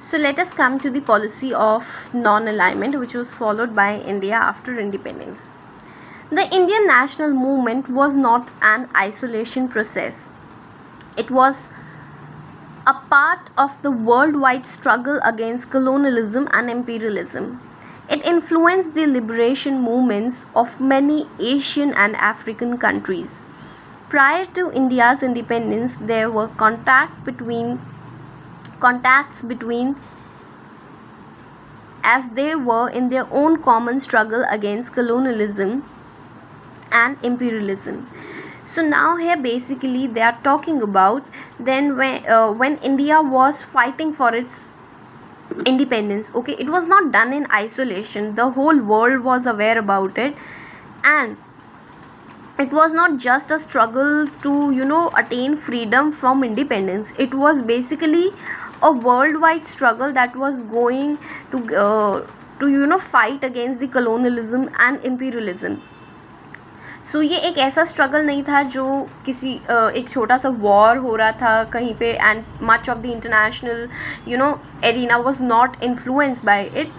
So let us come to the policy of non-alignment, which was followed by India after independence. The Indian national movement was not an isolation process. It was a part of the worldwide struggle against colonialism and imperialism. It influenced the liberation movements of many Asian and African countries. Prior to India's independence, there were contacts between as they were in their own common struggle against colonialism and imperialism. So now here basically they are talking about then when India was fighting for its independence. Okay, it was not done in isolation. The whole world was aware about it, and it was not just a struggle to attain freedom from independence. It was basically a worldwide struggle that was going to fight against the colonialism and imperialism. सो ये एक ऐसा struggle नहीं था जो किसी एक छोटा सा वॉर हो रहा था कहीं पे, and much of the international arena was not influenced by it.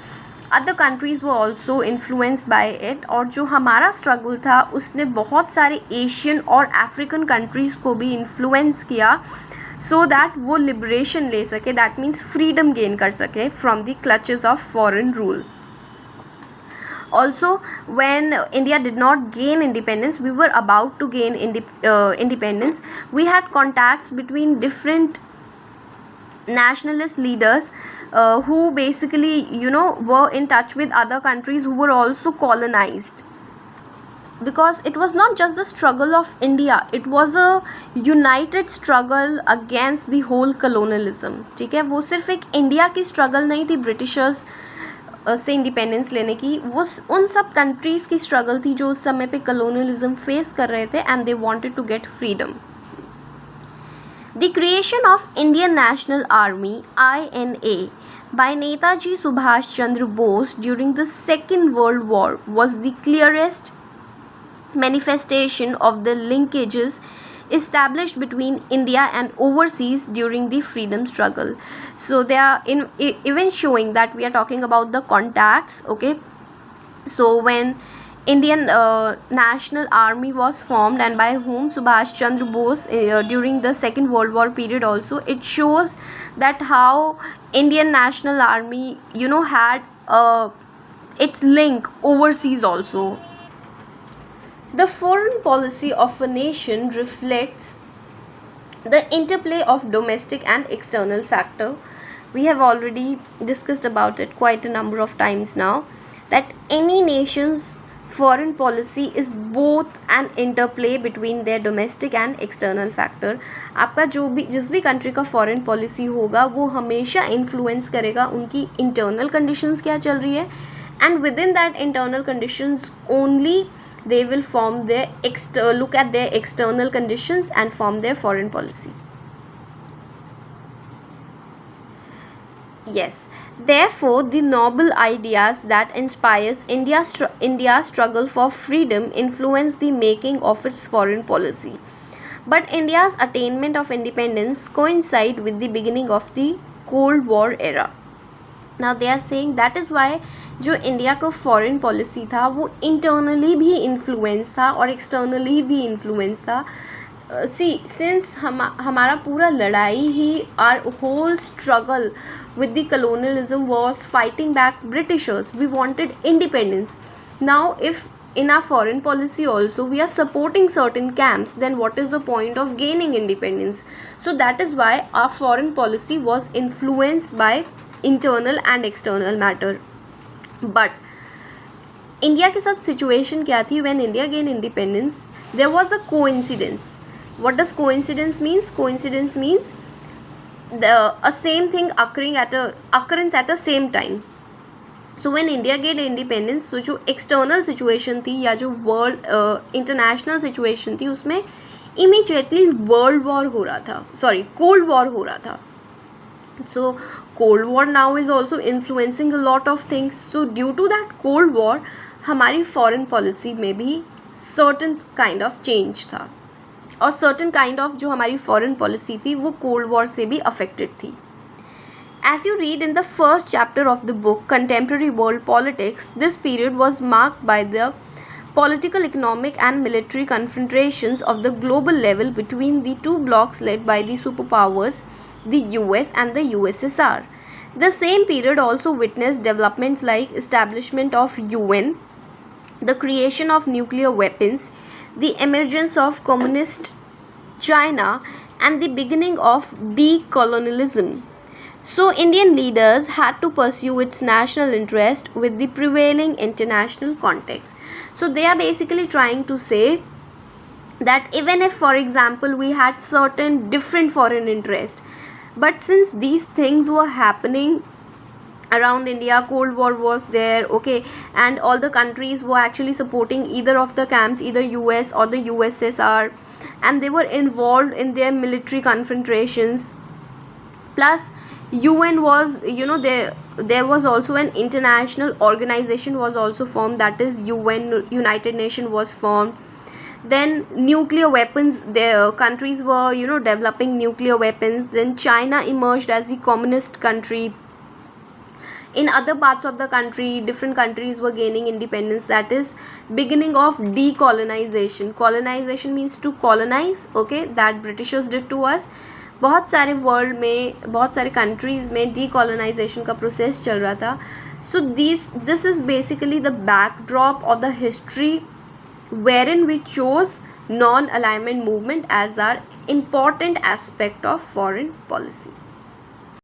Other countries वो ऑल्सो इन्फ्लुएंस्ड बाय इट. और जो हमारा स्ट्रगल था उसने बहुत सारे एशियन और अफ्रीकन कंट्रीज़ को भी इन्फ्लुएंस किया सो दैट वो लिबरेशन ले सके, दैट मीन्स फ्रीडम गेन कर सके from the clutches of foreign rule. Also, when India did not gain independence, we were about to gain independence. We had contacts between different nationalist leaders who basically were in touch with other countries who were also colonized, because it was not just the struggle of India, it was a united struggle against the whole colonialism. ठीक है, वो सिर्फ एक India की struggle नहीं थी Britishers से independence लेने की, वो उन सब कंट्रीज़ की स्ट्रगल थी जो उस समय पे कलोनियलिज्म फेस कर रहे थे and they wanted to get freedom. The creation of Indian national army INA by Netaji Subhash Chandra Bose during the Second World War was the clearest manifestation of the linkages established between India and overseas during the freedom struggle. So they are even showing that we are talking about the contacts. Okay, so when Indian National Army was formed, and by whom? Subhash Chandra Bose, during the Second World War period also, it shows that how Indian National Army had its link overseas also. The foreign policy of a nation reflects the interplay of domestic and external factor. We have already discussed about it quite a number of times now, that any nation's foreign policy is both an interplay between their domestic and external factor. आपका जिस भी country का foreign policy होगा वो हमेशा influence करेगा उनकी internal conditions क्या चल रही है, and with in that internal conditions only they will form their look at their external conditions and form their foreign policy. Yes, therefore the noble ideas that inspires India's struggle for freedom influence the making of its foreign policy. But India's attainment of independence coincide with the beginning of the Cold War era. Now they are saying that is why जो India का foreign policy था वो internally भी influence था और externally भी influence था. Since हमारा पूरा लड़ाई ही, our whole struggle with the colonialism was fighting back Britishers. We wanted independence. Now if in our foreign policy also we are supporting certain camps, then what is the point of gaining independence? So that is why our foreign policy was influenced by internal and external matter. But India के साथ situation क्या थी? When India gained independence, there was a coincidence. What does coincidence means? Coincidence means a same thing occurrence at the same time. So when India gained independence, so जो external situation थी या जो world international situation थी उसमें immediately world war हो रहा था, cold war हो रहा था. So cold war now is also influencing a lot of things. So due to that cold war हमारी foreign policy में भी certain kind of change था, और certain kind of जो हमारी foreign policy थी वो cold war से भी affected थी. As you read in the first chapter of the book, Contemporary World Politics, this period was marked by the political, economic, and military confrontations of the global level between the two blocs led by the superpowers, the US and the USSR. The same period also witnessed developments like establishment of UN, the creation of nuclear weapons, the emergence of communist China, and the beginning of decolonialism. So, Indian leaders had to pursue its national interest with the prevailing international context. So, they are basically trying to say that even if, for example, we had certain different foreign interest, but since these things were happening around India, Cold War was there, okay, and all the countries were actually supporting either of the camps, either US or the USSR, and they were involved in their military confrontations. Plus, UN was, there was also an international organization was also formed, that is UN, United Nations was formed. Then nuclear weapons, their countries were, developing nuclear weapons. Then China emerged as the communist country. In other parts of the country, different countries were gaining independence, that is beginning of decolonization. Colonization means to colonize, okay, that Britishers did to us. बहुत सारे world में, बहुत सारे countries में decolonisation का process चल रहा था. So this is basically the backdrop of the history wherein we chose non-alignment movement as our important aspect of foreign policy.